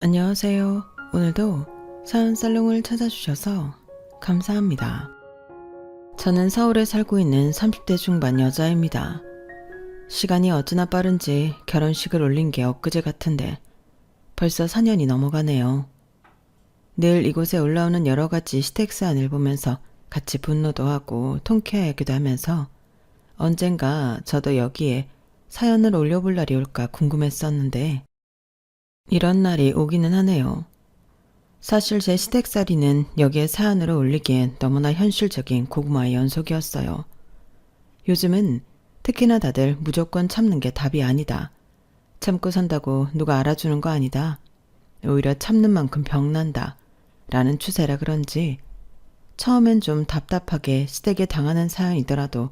안녕하세요. 오늘도 사연 살롱을 찾아주셔서 감사합니다. 저는 서울에 살고 있는 30대 중반 여자입니다. 시간이 어찌나 빠른지 결혼식을 올린 게 엊그제 같은데 벌써 4년이 넘어가네요. 늘 이곳에 올라오는 여러 가지 시댁 사연을 보면서 같이 분노도 하고 통쾌하기도 하면서 언젠가 저도 여기에 사연을 올려볼 날이 올까 궁금했었는데 이런 날이 오기는 하네요. 사실 제 시댁살이는 여기에 사연으로 올리기엔 너무나 현실적인 고구마의 연속이었어요. 요즘은 특히나 다들 무조건 참는 게 답이 아니다. 참고 산다고 누가 알아주는 거 아니다. 오히려 참는 만큼 병난다. 라는 추세라 그런지 처음엔 좀 답답하게 시댁에 당하는 사연이더라도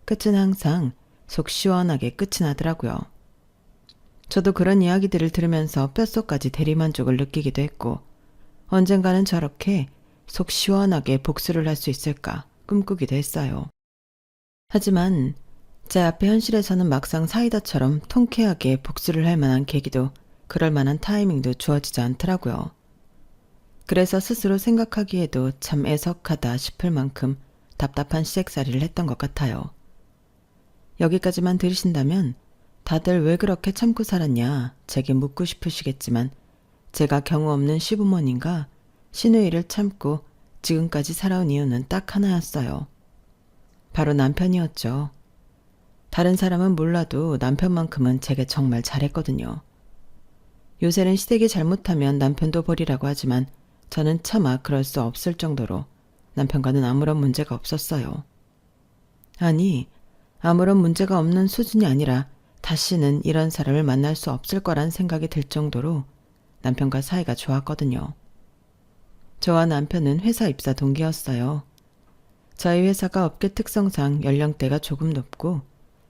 끝은 항상 속 시원하게 끝이 나더라고요. 저도 그런 이야기들을 들으면서 뼛속까지 대리만족을 느끼기도 했고 언젠가는 저렇게 속 시원하게 복수를 할 수 있을까 꿈꾸기도 했어요. 하지만 제 앞에 현실에서는 막상 사이다처럼 통쾌하게 복수를 할 만한 계기도 그럴 만한 타이밍도 주어지지 않더라고요. 그래서 스스로 생각하기에도 참 애석하다 싶을 만큼 답답한 시댁살이를 했던 것 같아요. 여기까지만 들으신다면 다들 왜 그렇게 참고 살았냐 제게 묻고 싶으시겠지만 제가 경우 없는 시부모님과 시누이를 참고 지금까지 살아온 이유는 딱 하나였어요. 바로 남편이었죠. 다른 사람은 몰라도 남편만큼은 제게 정말 잘했거든요. 요새는 시댁이 잘못하면 남편도 버리라고 하지만 저는 차마 그럴 수 없을 정도로 남편과는 아무런 문제가 없었어요. 아니, 아무런 문제가 없는 수준이 아니라 다시는 이런 사람을 만날 수 없을 거란 생각이 들 정도로 남편과 사이가 좋았거든요. 저와 남편은 회사 입사 동기였어요. 저희 회사가 업계 특성상 연령대가 조금 높고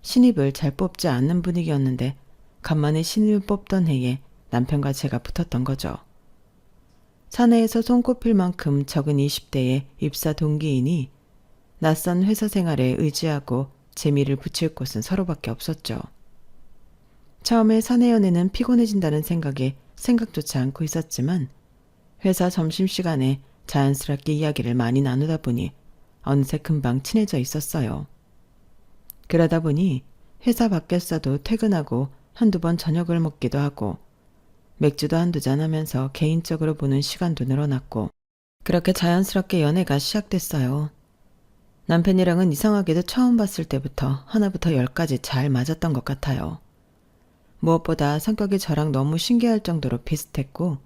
신입을 잘 뽑지 않는 분위기였는데 간만에 신입을 뽑던 해에 남편과 제가 붙었던 거죠. 사내에서 손꼽힐 만큼 적은 20대의 입사 동기이니 낯선 회사 생활에 의지하고 재미를 붙일 곳은 서로밖에 없었죠. 처음에 사내 연애는 피곤해진다는 생각에 생각조차 않고 있었지만 회사 점심시간에 자연스럽게 이야기를 많이 나누다 보니 어느새 금방 친해져 있었어요. 그러다 보니 회사 밖에서도 퇴근하고 한두 번 저녁을 먹기도 하고 맥주도 한두 잔 하면서 개인적으로 보는 시간도 늘어났고 그렇게 자연스럽게 연애가 시작됐어요. 남편이랑은 이상하게도 처음 봤을 때부터 하나부터 열까지 잘 맞았던 것 같아요. 무엇보다 성격이 저랑 너무 신기할 정도로 비슷했고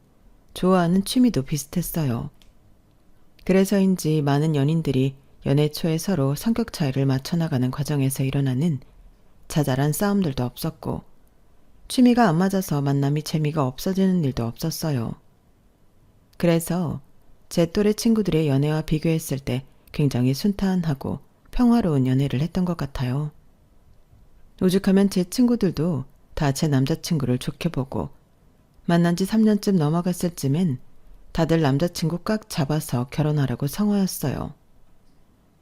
좋아하는 취미도 비슷했어요. 그래서인지 많은 연인들이 연애 초에 서로 성격 차이를 맞춰나가는 과정에서 일어나는 자잘한 싸움들도 없었고 취미가 안 맞아서 만남이 재미가 없어지는 일도 없었어요. 그래서 제 또래 친구들의 연애와 비교했을 때 굉장히 순탄하고 평화로운 연애를 했던 것 같아요. 오죽하면 제 친구들도 다 제 남자친구를 좋게 보고 만난 지 3년쯤 넘어갔을 쯤엔 다들 남자친구 꽉 잡아서 결혼하라고 성화였어요.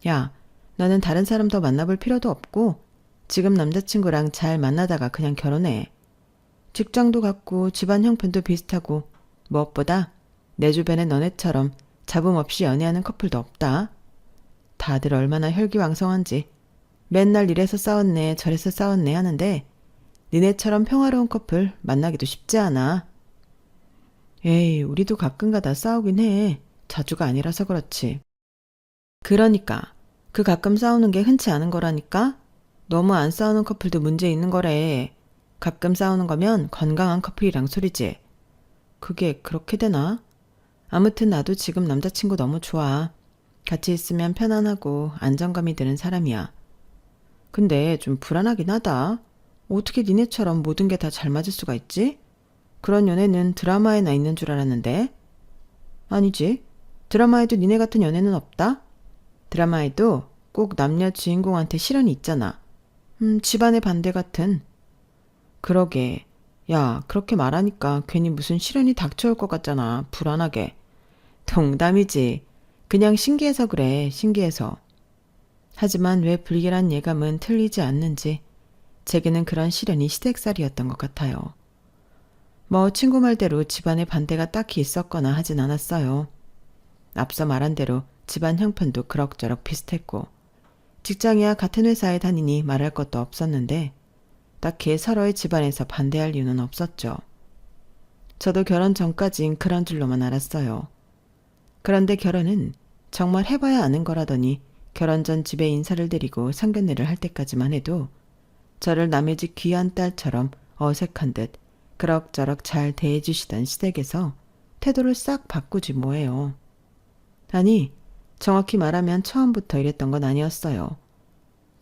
야, 너는 다른 사람 더 만나볼 필요도 없고 지금 남자친구랑 잘 만나다가 그냥 결혼해. 직장도 같고 집안 형편도 비슷하고 무엇보다 내 주변에 너네처럼 잡음 없이 연애하는 커플도 없다. 다들 얼마나 혈기왕성한지 맨날 이래서 싸웠네 저래서 싸웠네 하는데 니네처럼 평화로운 커플 만나기도 쉽지 않아. 에이, 우리도 가끔가다 싸우긴 해. 자주가 아니라서 그렇지. 그러니까 그 가끔 싸우는 게 흔치 않은 거라니까? 너무 안 싸우는 커플도 문제 있는 거래. 가끔 싸우는 거면 건강한 커플이랑 소리지. 그게 그렇게 되나? 아무튼 나도 지금 남자친구 너무 좋아. 같이 있으면 편안하고 안정감이 드는 사람이야. 근데 좀 불안하긴 하다. 어떻게 니네처럼 모든 게 다 잘 맞을 수가 있지? 그런 연애는 드라마에나 있는 줄 알았는데. 아니지. 드라마에도 니네 같은 연애는 없다. 드라마에도 꼭 남녀 주인공한테 실현이 있잖아. 집안의 반대 같은. 그러게. 야, 그렇게 말하니까 괜히 무슨 실현이 닥쳐올 것 같잖아. 불안하게. 농담이지. 그냥 신기해서 그래. 신기해서. 하지만 왜 불길한 예감은 틀리지 않는지 제게는 그런 시련이 시댁살이었던 것 같아요. 뭐 친구 말대로 집안에 반대가 딱히 있었거나 하진 않았어요. 앞서 말한 대로 집안 형편도 그럭저럭 비슷했고 직장이야 같은 회사에 다니니 말할 것도 없었는데 딱히 서로의 집안에서 반대할 이유는 없었죠. 저도 결혼 전까진 그런 줄로만 알았어요. 그런데 결혼은 정말 해봐야 아는 거라더니 결혼 전 집에 인사를 드리고 상견례를 할 때까지만 해도 저를 남의 집 귀한 딸처럼 어색한 듯 그럭저럭 잘 대해주시던 시댁에서 태도를 싹 바꾸지 뭐예요. 아니, 정확히 말하면 처음부터 이랬던 건 아니었어요.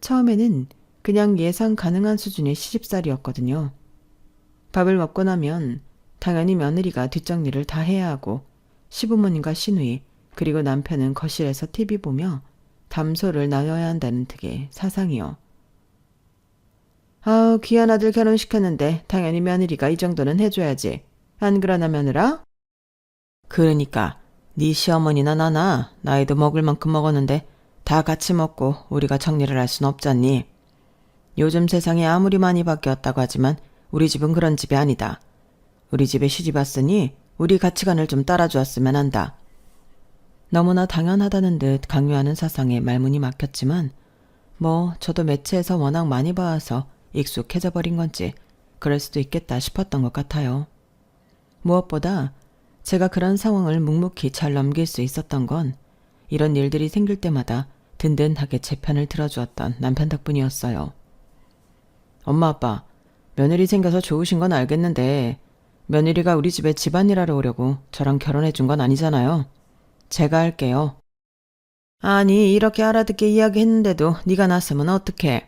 처음에는 그냥 예상 가능한 수준의 시집살이였거든요. 밥을 먹고 나면 당연히 며느리가 뒷정리를 다 해야 하고 시부모님과 시누이 그리고 남편은 거실에서 TV 보며 담소를 나눠야 한다는 득의 사상이요. 아우 귀한 아들 결혼시켰는데 당연히 며느리가 이 정도는 해줘야지. 안 그러나 며느라? 그러니까 네 시어머니나 나나 나이도 먹을 만큼 먹었는데 다 같이 먹고 우리가 정리를 할 순 없잖니. 요즘 세상이 아무리 많이 바뀌었다고 하지만 우리 집은 그런 집이 아니다. 우리 집에 시집 왔으니 우리 가치관을 좀 따라주었으면 한다. 너무나 당연하다는 듯 강요하는 사상에 말문이 막혔지만 뭐 저도 매체에서 워낙 많이 봐와서 익숙해져 버린 건지 그럴 수도 있겠다 싶었던 것 같아요. 무엇보다 제가 그런 상황을 묵묵히 잘 넘길 수 있었던 건 이런 일들이 생길 때마다 든든하게 제 편을 들어주었던 남편 덕분이었어요. 엄마 아빠, 며느리 생겨서 좋으신 건 알겠는데 며느리가 우리 집에 집안일하러 오려고 저랑 결혼해 준 건 아니잖아요. 제가 할게요. 아니 이렇게 알아듣게 이야기했는데도 네가 나서면 어떡해.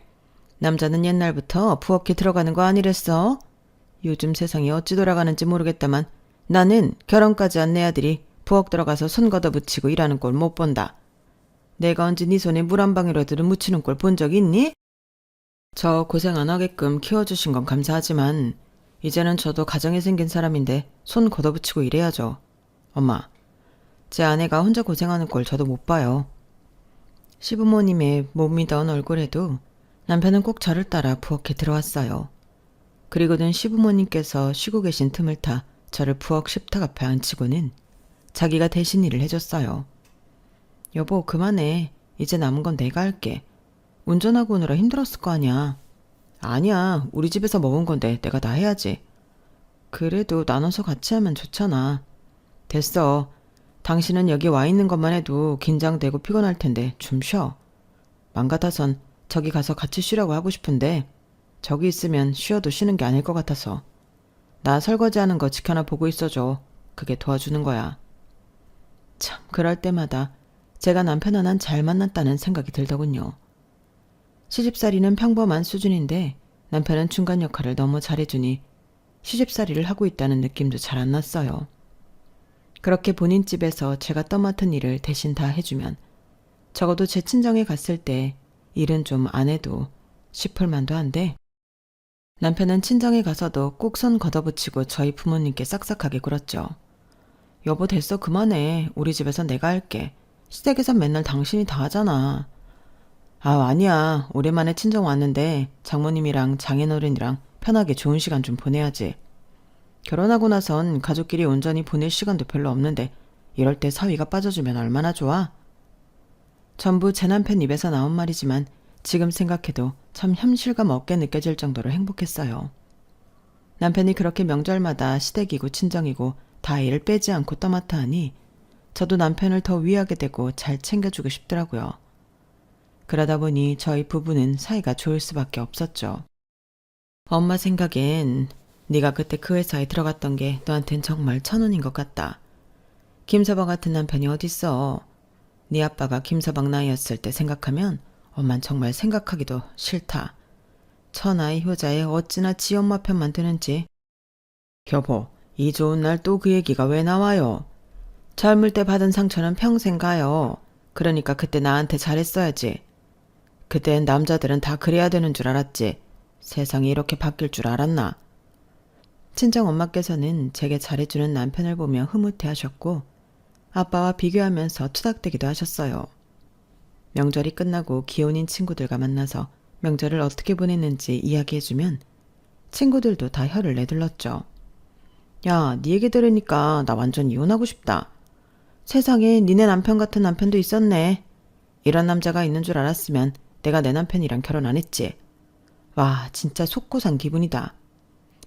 남자는 옛날부터 부엌에 들어가는 거 아니랬어? 요즘 세상이 어찌 돌아가는지 모르겠다만 나는 결혼까지 한 내 아들이 부엌 들어가서 손 걷어붙이고 일하는 꼴 못 본다. 내가 언제 네 손에 물 한 방울이라도 묻히는 꼴 본 적 있니? 저 고생 안 하게끔 키워주신 건 감사하지만 이제는 저도 가정이 생긴 사람인데 손 걷어붙이고 일해야죠. 엄마, 제 아내가 혼자 고생하는 꼴 저도 못 봐요. 시부모님의 못 믿어온 얼굴에도 남편은 꼭 저를 따라 부엌에 들어왔어요. 그리고는 시부모님께서 쉬고 계신 틈을 타 저를 부엌 식탁 앞에 앉히고는 자기가 대신 일을 해줬어요. 여보 그만해. 이제 남은 건 내가 할게. 운전하고 오느라 힘들었을 거 아니야. 아니야. 우리 집에서 먹은 건데 내가 다 해야지. 그래도 나눠서 같이 하면 좋잖아. 됐어. 당신은 여기 와 있는 것만 해도 긴장되고 피곤할 텐데 좀 쉬어. 맘 같아선 저기 가서 같이 쉬라고 하고 싶은데 저기 있으면 쉬어도 쉬는 게 아닐 것 같아서. 나 설거지하는 거 지켜나 보고 있어줘. 그게 도와주는 거야. 참 그럴 때마다 제가 남편 하나는 잘 만났다는 생각이 들더군요. 시집살이는 평범한 수준인데 남편은 중간 역할을 너무 잘해주니 시집살이를 하고 있다는 느낌도 잘 안 났어요. 그렇게 본인 집에서 제가 떠맡은 일을 대신 다 해주면 적어도 제 친정에 갔을 때 일은 좀 안 해도 싶을 만도 한데 남편은 친정에 가서도 꼭 손 걷어붙이고 저희 부모님께 싹싹하게 굴었죠. 여보 됐어 그만해. 우리 집에서 내가 할게. 시댁에선 맨날 당신이 다 하잖아. 아 아니야. 오랜만에 친정 왔는데 장모님이랑 장인어른이랑 편하게 좋은 시간 좀 보내야지. 결혼하고 나선 가족끼리 온전히 보낼 시간도 별로 없는데 이럴 때 사위가 빠져주면 얼마나 좋아? 전부 제 남편 입에서 나온 말이지만 지금 생각해도 참 현실감 없게 느껴질 정도로 행복했어요. 남편이 그렇게 명절마다 시댁이고 친정이고 다 일을 빼지 않고 떠맡아 하니 저도 남편을 더 위하게 되고 잘 챙겨주고 싶더라고요. 그러다 보니 저희 부부는 사이가 좋을 수밖에 없었죠. 엄마 생각엔 네가 그때 그 회사에 들어갔던 게 너한텐 정말 천운인 것 같다. 김서방 같은 남편이 어딨어. 네 아빠가 김서방 나이였을 때 생각하면 엄만 정말 생각하기도 싫다. 천하의 효자에 어찌나 지 엄마 편만 드는지. 여보, 이 좋은 날 또 그 얘기가 왜 나와요? 젊을 때 받은 상처는 평생 가요. 그러니까 그때 나한테 잘했어야지. 그땐 남자들은 다 그래야 되는 줄 알았지. 세상이 이렇게 바뀔 줄 알았나? 친정 엄마께서는 제게 잘해주는 남편을 보며 흐뭇해하셨고 아빠와 비교하면서 투닥대기도 하셨어요. 명절이 끝나고 기혼인 친구들과 만나서 명절을 어떻게 보냈는지 이야기해주면 친구들도 다 혀를 내둘렀죠. 야, 네 얘기 들으니까 나 완전 이혼하고 싶다. 세상에 니네 남편 같은 남편도 있었네. 이런 남자가 있는 줄 알았으면 내가 내 남편이랑 결혼 안 했지. 와, 진짜 속고 산 기분이다.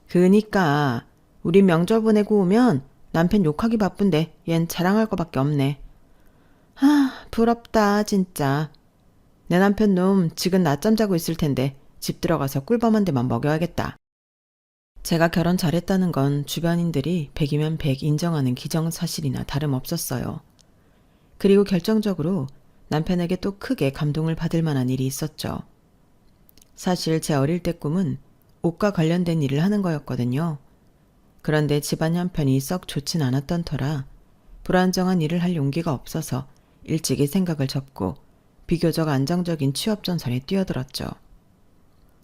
그니까 우리 명절 보내고 오면 남편 욕하기 바쁜데 얜 자랑할 거밖에 없네. 부럽다 진짜. 내 남편 놈 지금 낮잠 자고 있을 텐데 집 들어가서 꿀밤 한 대만 먹여야겠다. 제가 결혼 잘했다는 건 주변인들이 100이면 100 인정하는 기정사실이나 다름없었어요. 그리고 결정적으로 남편에게 또 크게 감동을 받을 만한 일이 있었죠. 사실 제 어릴 때 꿈은 옷과 관련된 일을 하는 거였거든요. 그런데 집안 형편이 썩 좋진 않았던 터라 불안정한 일을 할 용기가 없어서 일찍이 생각을 접고 비교적 안정적인 취업 전선에 뛰어들었죠.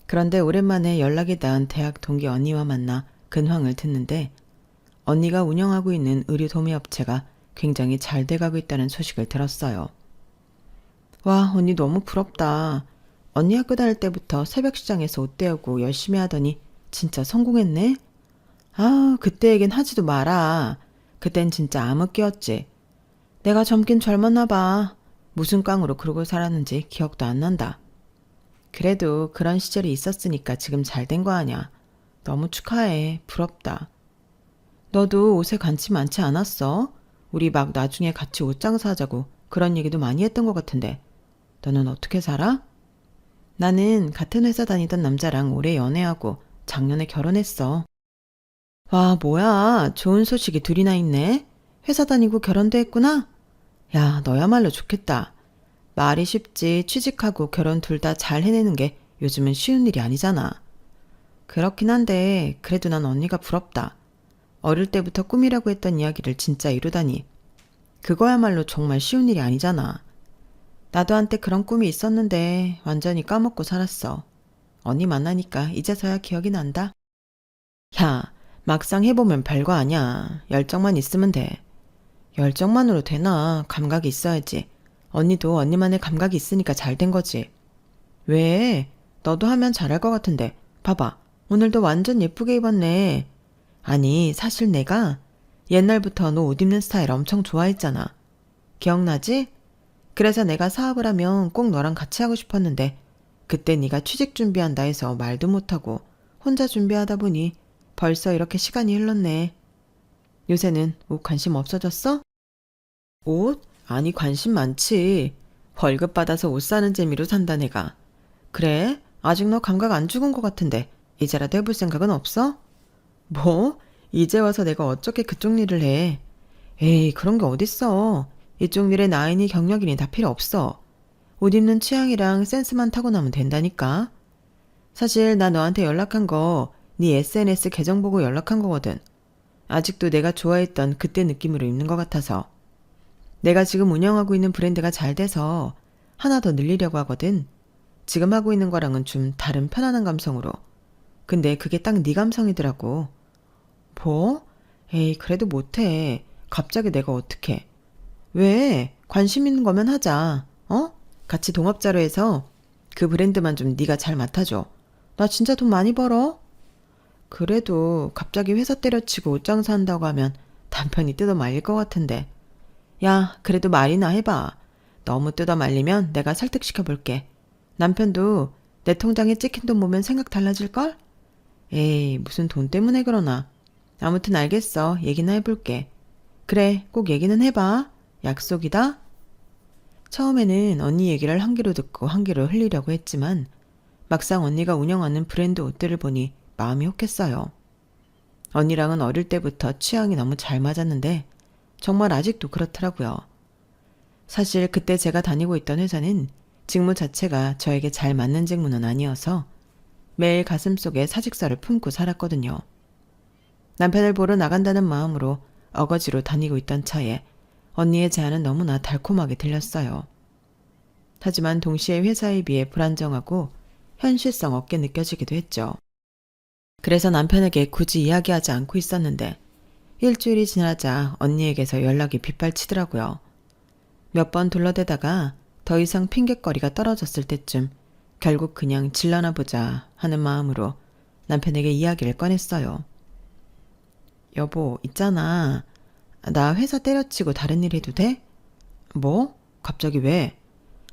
그런데 오랜만에 연락이 닿은 대학 동기 언니와 만나 근황을 듣는데 언니가 운영하고 있는 의류 도매업체가 굉장히 잘 돼가고 있다는 소식을 들었어요. 와, 언니 너무 부럽다. 언니 학교 다닐 때부터 새벽 시장에서 옷 대우고 열심히 하더니 진짜 성공했네? 아, 그때 얘긴 하지도 마라. 그땐 진짜 암흑기였지. 내가 젊긴 젊었나 봐. 무슨 깡으로 그러고 살았는지 기억도 안 난다. 그래도 그런 시절이 있었으니까 지금 잘 된 거 아냐. 너무 축하해. 부럽다. 너도 옷에 관심 많지 않았어? 우리 막 나중에 같이 옷 장사하자고 그런 얘기도 많이 했던 것 같은데. 너는 어떻게 살아? 나는 같은 회사 다니던 남자랑 오래 연애하고 작년에 결혼했어. 와, 뭐야. 좋은 소식이 둘이나 있네. 회사 다니고 결혼도 했구나? 야, 너야말로 좋겠다. 말이 쉽지 취직하고 결혼 둘 다 잘 해내는 게 요즘은 쉬운 일이 아니잖아. 그렇긴 한데 그래도 난 언니가 부럽다. 어릴 때부터 꿈이라고 했던 이야기를 진짜 이루다니. 그거야말로 정말 쉬운 일이 아니잖아. 나도 한때 그런 꿈이 있었는데 완전히 까먹고 살았어. 언니 만나니까 이제서야 기억이 난다. 야, 막상 해보면 별거 아니야. 열정만 있으면 돼. 열정만으로 되나? 감각이 있어야지. 언니도 언니만의 감각이 있으니까 잘 된 거지. 왜? 너도 하면 잘할 것 같은데. 봐봐. 오늘도 완전 예쁘게 입었네. 아니, 사실 내가 옛날부터 너 옷 입는 스타일 엄청 좋아했잖아. 기억나지? 그래서 내가 사업을 하면 꼭 너랑 같이 하고 싶었는데 그때 네가 취직 준비한다 해서 말도 못하고 혼자 준비하다 보니 벌써 이렇게 시간이 흘렀네. 요새는 옷 관심 없어졌어? 옷? 아니 관심 많지. 월급 받아서 옷 사는 재미로 산다 내가. 그래? 아직 너 감각 안 죽은 것 같은데 이제라도 해볼 생각은 없어? 뭐? 이제 와서 내가 어떻게 그쪽 일을 해. 에이, 그런 게 어딨어. 이쪽 일에 나이니 경력이니 다 필요 없어. 옷 입는 취향이랑 센스만 타고나면 된다니까. 사실 나 너한테 연락한 거 네 SNS 계정 보고 연락한 거거든. 아직도 내가 좋아했던 그때 느낌으로 입는 것 같아서. 내가 지금 운영하고 있는 브랜드가 잘 돼서 하나 더 늘리려고 하거든. 지금 하고 있는 거랑은 좀 다른 편안한 감성으로. 근데 그게 딱 네 감성이더라고. 뭐? 에이, 그래도 못해. 갑자기 내가 어떡해. 왜? 관심 있는 거면 하자. 어? 같이 동업자로 해서 그 브랜드만 좀 네가 잘 맡아줘. 나 진짜 돈 많이 벌어. 그래도 갑자기 회사 때려치고 옷 장사한다고 하면 남편이 뜯어 말릴 것 같은데. 야, 그래도 말이나 해봐. 너무 뜯어 말리면 내가 설득시켜 볼게. 남편도 내 통장에 찍힌 돈 보면 생각 달라질걸? 에이, 무슨 돈 때문에 그러나. 아무튼 알겠어. 얘기나 해볼게. 그래, 꼭 얘기는 해봐. 약속이다. 처음에는 언니 얘기를 한 귀로 듣고 한 귀로 흘리려고 했지만 막상 언니가 운영하는 브랜드 옷들을 보니 마음이 혹했어요. 언니랑은 어릴 때부터 취향이 너무 잘 맞았는데 정말 아직도 그렇더라고요. 사실 그때 제가 다니고 있던 회사는 직무 자체가 저에게 잘 맞는 직무는 아니어서 매일 가슴속에 사직서를 품고 살았거든요. 남편을 보러 나간다는 마음으로 어거지로 다니고 있던 차에 언니의 제안은 너무나 달콤하게 들렸어요. 하지만 동시에 회사에 비해 불안정하고 현실성 없게 느껴지기도 했죠. 그래서 남편에게 굳이 이야기하지 않고 있었는데 일주일이 지나자 언니에게서 연락이 빗발치더라고요. 몇 번 둘러대다가 더 이상 핑곗거리가 떨어졌을 때쯤 결국 그냥 질러나 보자 하는 마음으로 남편에게 이야기를 꺼냈어요. 여보, 있잖아. 나 회사 때려치고 다른 일 해도 돼? 뭐? 갑자기 왜?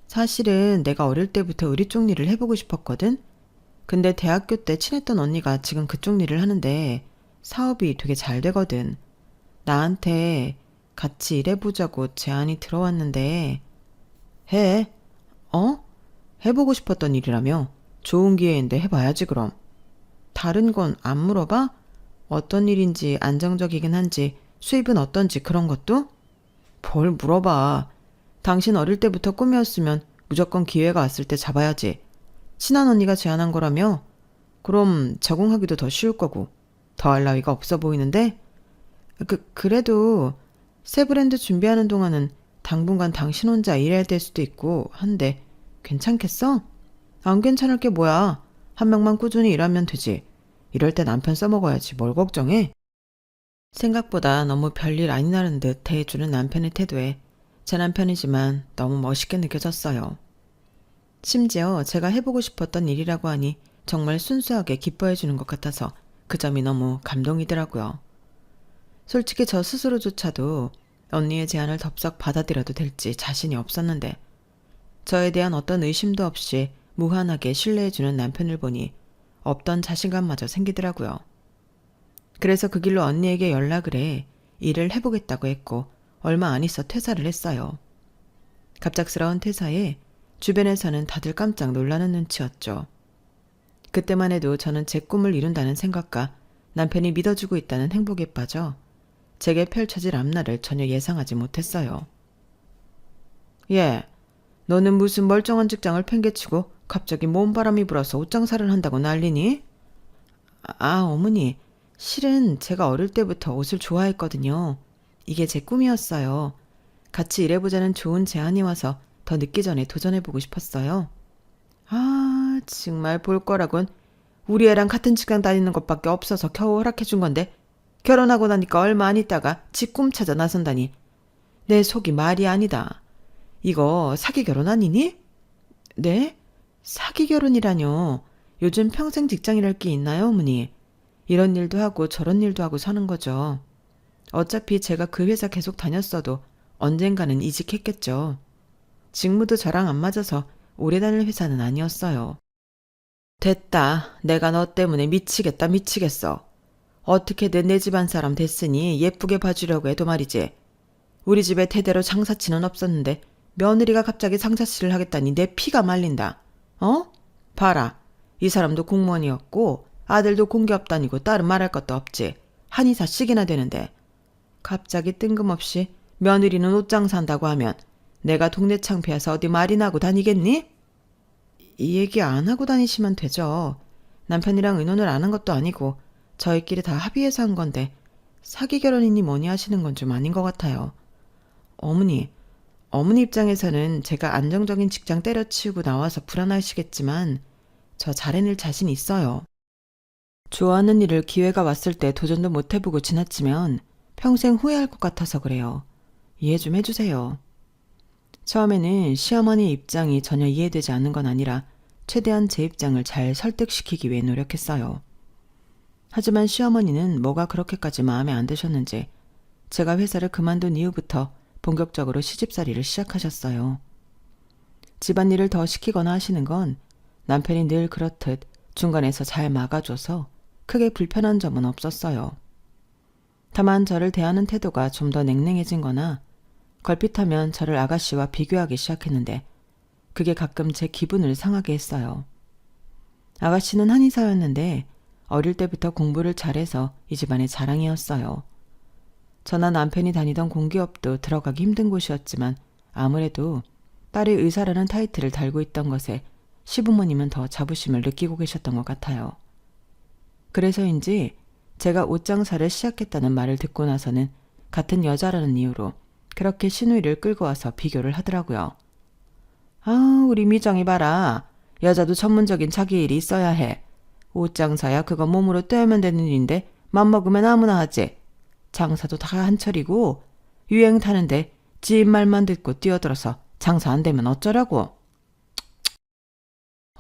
사실은 내가 어릴 때부터 의리 쪽 일을 해보고 싶었거든? 근데 대학교 때 친했던 언니가 지금 그쪽 일을 하는데 사업이 되게 잘 되거든. 나한테 같이 일해보자고 제안이 들어왔는데 해? 어? 해보고 싶었던 일이라며? 좋은 기회인데 해봐야지 그럼. 다른 건 안 물어봐? 어떤 일인지 안정적이긴 한지 수입은 어떤지 그런 것도? 뭘 물어봐. 당신 어릴 때부터 꿈이었으면 무조건 기회가 왔을 때 잡아야지. 친한 언니가 제안한 거라며? 그럼 적응하기도 더 쉬울 거고 더 할 나위가 없어 보이는데? 그래도 새 브랜드 준비하는 동안은 당분간 당신 혼자 일해야 될 수도 있고 한데 괜찮겠어? 안 괜찮을 게 뭐야. 한 명만 꾸준히 일하면 되지. 이럴 때 남편 써먹어야지 뭘 걱정해. 생각보다 너무 별일 아니라는 듯 대해주는 남편의 태도에 제 남편이지만 너무 멋있게 느껴졌어요. 심지어 제가 해보고 싶었던 일이라고 하니 정말 순수하게 기뻐해주는 것 같아서 그 점이 너무 감동이더라고요. 솔직히 저 스스로조차도 언니의 제안을 덥석 받아들여도 될지 자신이 없었는데 저에 대한 어떤 의심도 없이 무한하게 신뢰해주는 남편을 보니 없던 자신감마저 생기더라고요. 그래서 그 길로 언니에게 연락을 해 일을 해보겠다고 했고 얼마 안 있어 퇴사를 했어요. 갑작스러운 퇴사에 주변에서는 다들 깜짝 놀라는 눈치였죠. 그때만 해도 저는 제 꿈을 이룬다는 생각과 남편이 믿어주고 있다는 행복에 빠져 제게 펼쳐질 앞날을 전혀 예상하지 못했어요. 예, 너는 무슨 멀쩡한 직장을 팽개치고 갑자기 몸바람이 불어서 옷장사를 한다고 난리니? 어머니, 실은 제가 어릴 때부터 옷을 좋아했거든요. 이게 제 꿈이었어요. 같이 일해보자는 좋은 제안이 와서 더 늦기 전에 도전해보고 싶었어요. 정말 볼 거라곤. 우리 애랑 같은 직장 다니는 것밖에 없어서 겨우 허락해준 건데 결혼하고 나니까 얼마 안 있다가 지 꿈 찾아 나선다니. 내 속이 말이 아니다. 이거 사기 결혼 아니니? 네? 사기 결혼이라뇨. 요즘 평생 직장이랄 게 있나요, 어머니? 이런 일도 하고 저런 일도 하고 사는 거죠. 어차피 제가 그 회사 계속 다녔어도 언젠가는 이직했겠죠. 직무도 저랑 안 맞아서 오래 다닐 회사는 아니었어요. 됐다. 내가 너 때문에 미치겠다 미치겠어. 어떻게든 내 집안 사람 됐으니 예쁘게 봐주려고 해도 말이지. 우리 집에 대대로 장사치는 없었는데 며느리가 갑자기 장사치를 하겠다니 내 피가 말린다. 어? 봐라. 이 사람도 공무원이었고 아들도 공기업 다니고 딸은 말할 것도 없지. 한의사씩이나 되는데 갑자기 뜬금없이 며느리는 옷장 산다고 하면 내가 동네 창피해서 어디 말이나 하고 다니겠니? 이 얘기 안 하고 다니시면 되죠. 남편이랑 의논을 안 한 것도 아니고 저희끼리 다 합의해서 한 건데 사기 결혼이니 뭐니 하시는 건 좀 아닌 것 같아요. 어머니 입장에서는 제가 안정적인 직장 때려치우고 나와서 불안하시겠지만 저 잘해낼 자신 있어요. 좋아하는 일을 기회가 왔을 때 도전도 못 해보고 지나치면 평생 후회할 것 같아서 그래요. 이해 좀 해주세요. 처음에는 시어머니 입장이 전혀 이해되지 않는 건 아니라 최대한 제 입장을 잘 설득시키기 위해 노력했어요. 하지만 시어머니는 뭐가 그렇게까지 마음에 안 드셨는지 제가 회사를 그만둔 이후부터 본격적으로 시집살이를 시작하셨어요. 집안일을 더 시키거나 하시는 건 남편이 늘 그렇듯 중간에서 잘 막아줘서 크게 불편한 점은 없었어요. 다만 저를 대하는 태도가 좀 더 냉랭해진 거나 걸핏하면 저를 아가씨와 비교하기 시작했는데 그게 가끔 제 기분을 상하게 했어요. 아가씨는 한의사였는데 어릴 때부터 공부를 잘해서 이 집안의 자랑이었어요. 저나 남편이 다니던 공기업도 들어가기 힘든 곳이었지만 아무래도 딸이 의사라는 타이틀을 달고 있던 것에 시부모님은 더 자부심을 느끼고 계셨던 것 같아요. 그래서인지 제가 옷장사를 시작했다는 말을 듣고 나서는 같은 여자라는 이유로 그렇게 시누이를 끌고 와서 비교를 하더라고요. 우리 미정이 봐라. 여자도 전문적인 자기 일이 있어야 해. 옷장사야 그거 몸으로 떼면 되는 일인데 맘먹으면 아무나 하지. 장사도 다 한철이고 유행 타는데 지 말만 듣고 뛰어들어서 장사 안 되면 어쩌라고.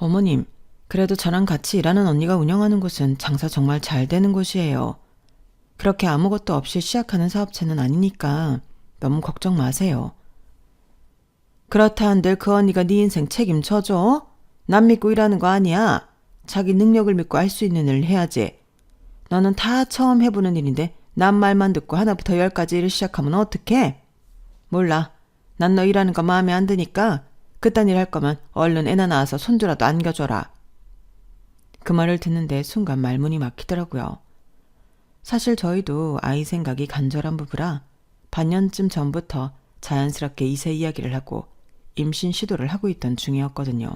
어머님, 그래도 저랑 같이 일하는 언니가 운영하는 곳은 장사 정말 잘 되는 곳이에요. 그렇게 아무것도 없이 시작하는 사업체는 아니니까 너무 걱정 마세요. 그렇다 한들 그 언니가 네 인생 책임져줘? 남 믿고 일하는 거 아니야. 자기 능력을 믿고 할 수 있는 일을 해야지. 너는 다 처음 해보는 일인데 남 말만 듣고 하나부터 열까지 일을 시작하면 어떡해? 몰라. 난 너 일하는 거 마음에 안 드니까 그딴 일 할 거면 얼른 애나 낳아서 손주라도 안겨줘라. 그 말을 듣는데 순간 말문이 막히더라고요. 사실 저희도 아이 생각이 간절한 부부라 반년쯤 전부터 자연스럽게 이세 이야기를 하고 임신 시도를 하고 있던 중이었거든요.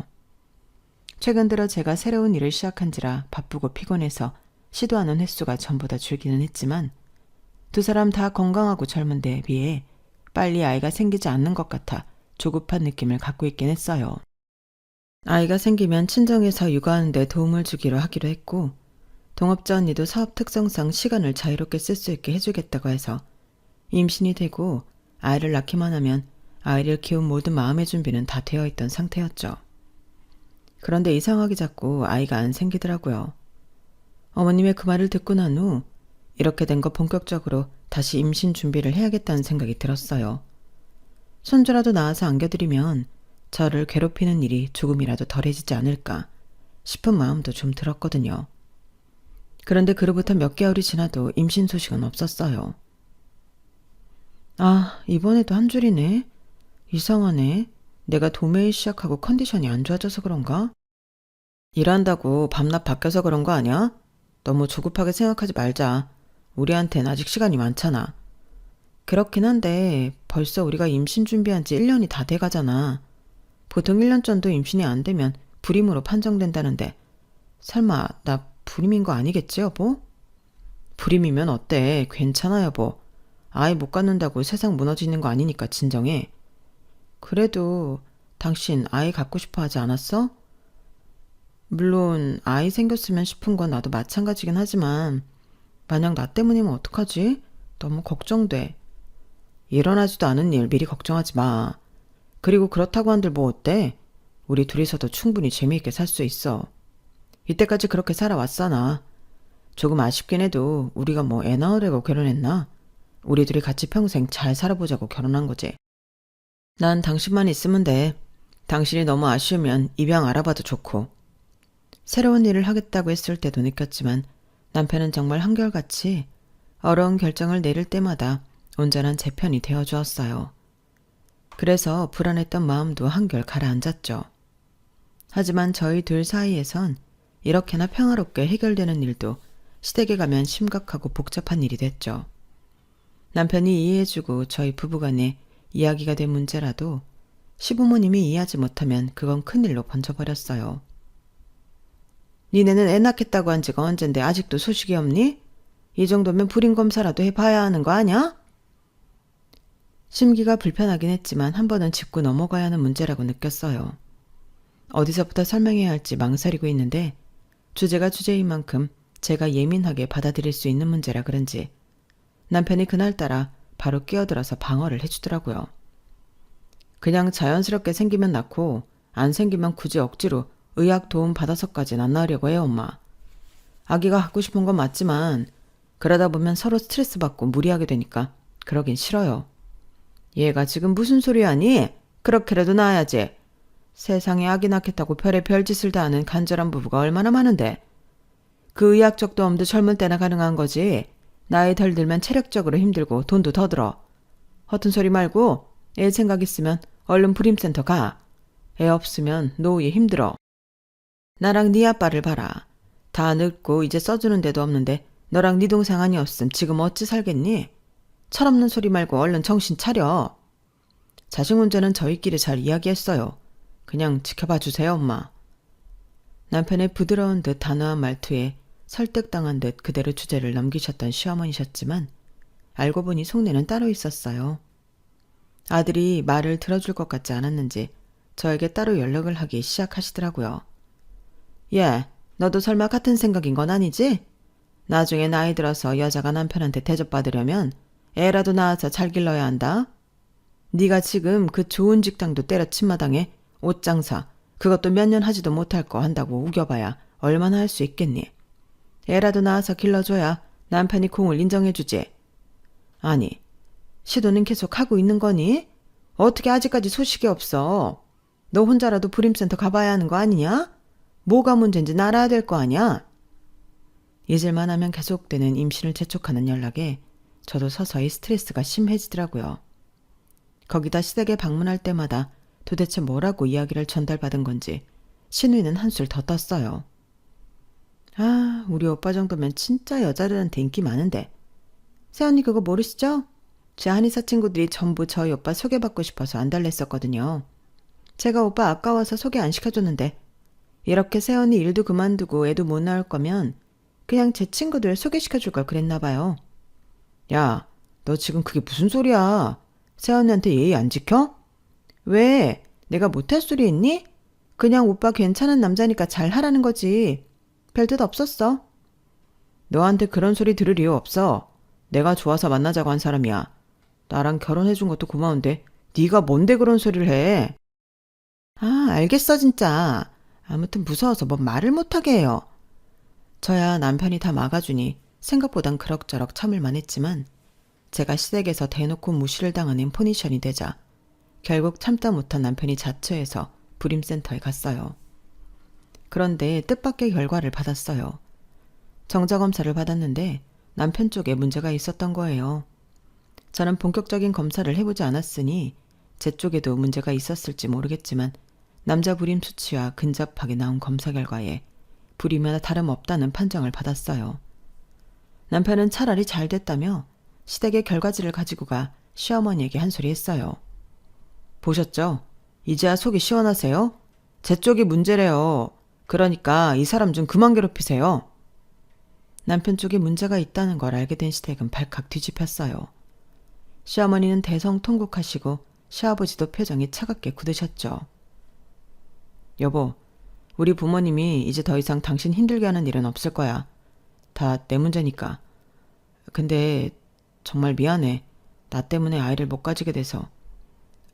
최근 들어 제가 새로운 일을 시작한지라 바쁘고 피곤해서 시도하는 횟수가 전보다 줄기는 했지만 두 사람 다 건강하고 젊은 데에 비해 빨리 아이가 생기지 않는 것 같아 조급한 느낌을 갖고 있긴 했어요. 아이가 생기면 친정에서 육아하는 데 도움을 주기로 하기로 했고 동업자 언니도 사업 특성상 시간을 자유롭게 쓸 수 있게 해주겠다고 해서 임신이 되고 아이를 낳기만 하면 아이를 키운 모든 마음의 준비는 다 되어 있던 상태였죠. 그런데 이상하게 자꾸 아이가 안 생기더라고요. 어머님의 그 말을 듣고 난 후 이렇게 된 거 본격적으로 다시 임신 준비를 해야겠다는 생각이 들었어요. 손주라도 낳아서 안겨드리면 저를 괴롭히는 일이 조금이라도 덜해지지 않을까 싶은 마음도 좀 들었거든요. 그런데 그로부터 몇 개월이 지나도 임신 소식은 없었어요. 아, 이번에도 한 줄이네. 이상하네. 내가 도매일 시작하고 컨디션이 안 좋아져서 그런가? 일한다고 밤낮 바뀌어서 그런 거 아니야? 너무 조급하게 생각하지 말자. 우리한텐 아직 시간이 많잖아. 그렇긴 한데 벌써 우리가 임신 준비한 지 1년이 다 돼가잖아. 보통 1년 전도 임신이 안 되면 불임으로 판정된다는데 설마 나 불임인 거 아니겠지 여보? 불임이면 어때? 괜찮아 여보. 아이 못 갖는다고 세상 무너지는 거 아니니까 진정해. 그래도 당신 아이 갖고 싶어 하지 않았어? 물론 아이 생겼으면 싶은 건 나도 마찬가지긴 하지만 만약 나 때문이면 어떡하지? 너무 걱정돼. 일어나지도 않은 일 미리 걱정하지 마. 그리고 그렇다고 한들 뭐 어때? 우리 둘이서도 충분히 재미있게 살 수 있어. 이때까지 그렇게 살아왔잖아. 조금 아쉽긴 해도 우리가 뭐 애 낳으려고 결혼했나? 우리 둘이 같이 평생 잘 살아보자고 결혼한 거지. 난 당신만 있으면 돼. 당신이 너무 아쉬우면 입양 알아봐도 좋고. 새로운 일을 하겠다고 했을 때도 느꼈지만 남편은 정말 한결같이 어려운 결정을 내릴 때마다 온전한 제 편이 되어주었어요. 그래서 불안했던 마음도 한결 가라앉았죠. 하지만 저희 둘 사이에선 이렇게나 평화롭게 해결되는 일도 시댁에 가면 심각하고 복잡한 일이 됐죠. 남편이 이해해주고 저희 부부간에 이야기가 된 문제라도 시부모님이 이해하지 못하면 그건 큰일로 번져버렸어요. 니네는 애 낳겠다고 한 지가 언젠데 아직도 소식이 없니? 이 정도면 불임검사라도 해봐야 하는 거 아냐? 심기가 불편하긴 했지만 한 번은 짚고 넘어가야 하는 문제라고 느꼈어요. 어디서부터 설명해야 할지 망설이고 있는데 주제가 주제인 만큼 제가 예민하게 받아들일 수 있는 문제라 그런지 남편이 그날따라 바로 끼어들어서 방어를 해주더라고요. 그냥 자연스럽게 생기면 낳고 안 생기면 굳이 억지로 의학 도움 받아서까진 안 낳으려고 해요, 엄마. 아기가 갖고 싶은 건 맞지만 그러다 보면 서로 스트레스 받고 무리하게 되니까 그러긴 싫어요. 얘가 지금 무슨 소리 하니? 그렇게라도 낳아야지. 세상에 아기 낳겠다고 별의 별짓을 다 하는 간절한 부부가 얼마나 많은데. 그 의학적 도움도 젊을 때나 가능한 거지. 나이 덜 들면 체력적으로 힘들고 돈도 더 들어. 허튼 소리 말고 애 생각 있으면 얼른 불임센터 가. 애 없으면 노후에 힘들어. 나랑 네 아빠를 봐라. 다 늙고 이제 써주는 데도 없는데 너랑 네 동생 아니었음 지금 어찌 살겠니? 철없는 소리 말고 얼른 정신 차려. 자식 문제는 저희끼리 잘 이야기했어요. 그냥 지켜봐 주세요, 엄마. 남편의 부드러운 듯 단호한 말투에 설득당한 듯 그대로 주제를 넘기셨던 시어머니셨지만 알고 보니 속내는 따로 있었어요. 아들이 말을 들어줄 것 같지 않았는지 저에게 따로 연락을 하기 시작하시더라고요. 예, 너도 설마 같은 생각인 건 아니지? 나중에 나이 들어서 여자가 남편한테 대접받으려면 애라도 낳아서 잘 길러야 한다. 네가 지금 그 좋은 직장도 때려친 마당에 옷장사, 그것도 몇 년 하지도 못할 거 한다고 우겨봐야 얼마나 할 수 있겠니? 애라도 낳아서 길러줘야 남편이 공을 인정해주지. 아니, 시도는 계속 하고 있는 거니? 어떻게 아직까지 소식이 없어? 너 혼자라도 불임센터 가봐야 하는 거 아니냐? 뭐가 문제인지 알아야 될 거 아니야? 잊을만 하면 계속되는 임신을 재촉하는 연락에 저도 서서히 스트레스가 심해지더라고요. 거기다 시댁에 방문할 때마다 도대체 뭐라고 이야기를 전달받은 건지 신우이는 한술 더 떴어요. 아, 우리 오빠 정도면 진짜 여자들한테 인기 많은데. 새언니 그거 모르시죠? 제 한의사 친구들이 전부 저희 오빠 소개받고 싶어서 안달냈었거든요. 제가 오빠 아까워서 소개 안 시켜줬는데 이렇게 새언니 일도 그만두고 애도 못 낳을 거면 그냥 제 친구들 소개시켜줄 걸 그랬나 봐요. 야, 너 지금 그게 무슨 소리야? 새언니한테 예의 안 지켜? 왜? 내가 못할 소리 했니? 그냥 오빠 괜찮은 남자니까 잘하라는 거지. 별뜻 없었어. 너한테 그런 소리 들을 이유 없어. 내가 좋아서 만나자고 한 사람이야. 나랑 결혼해준 것도 고마운데 네가 뭔데 그런 소리를 해? 아, 알겠어 진짜. 아무튼 무서워서 뭐 말을 못하게 해요. 저야 남편이 다 막아주니 생각보단 그럭저럭 참을만 했지만 제가 시댁에서 대놓고 무시를 당하는 포지션이 되자 결국 참다 못한 남편이 자처해서 불임센터에 갔어요. 그런데 뜻밖의 결과를 받았어요. 정자검사를 받았는데 남편 쪽에 문제가 있었던 거예요. 저는 본격적인 검사를 해보지 않았으니 제 쪽에도 문제가 있었을지 모르겠지만 남자 불임 수치와 근접하게 나온 검사 결과에 불임이나 다름없다는 판정을 받았어요. 남편은 차라리 잘 됐다며 시댁의 결과지를 가지고 가 시어머니에게 한 소리 했어요. 보셨죠? 이제야 속이 시원하세요? 제 쪽이 문제래요. 그러니까 이 사람 좀 그만 괴롭히세요. 남편 쪽에 문제가 있다는 걸 알게 된 시댁은 발칵 뒤집혔어요. 시어머니는 대성통곡하시고 시아버지도 표정이 차갑게 굳으셨죠. 여보, 우리 부모님이 이제 더 이상 당신 힘들게 하는 일은 없을 거야. 다 내 문제니까. 근데 정말 미안해. 나 때문에 아이를 못 가지게 돼서.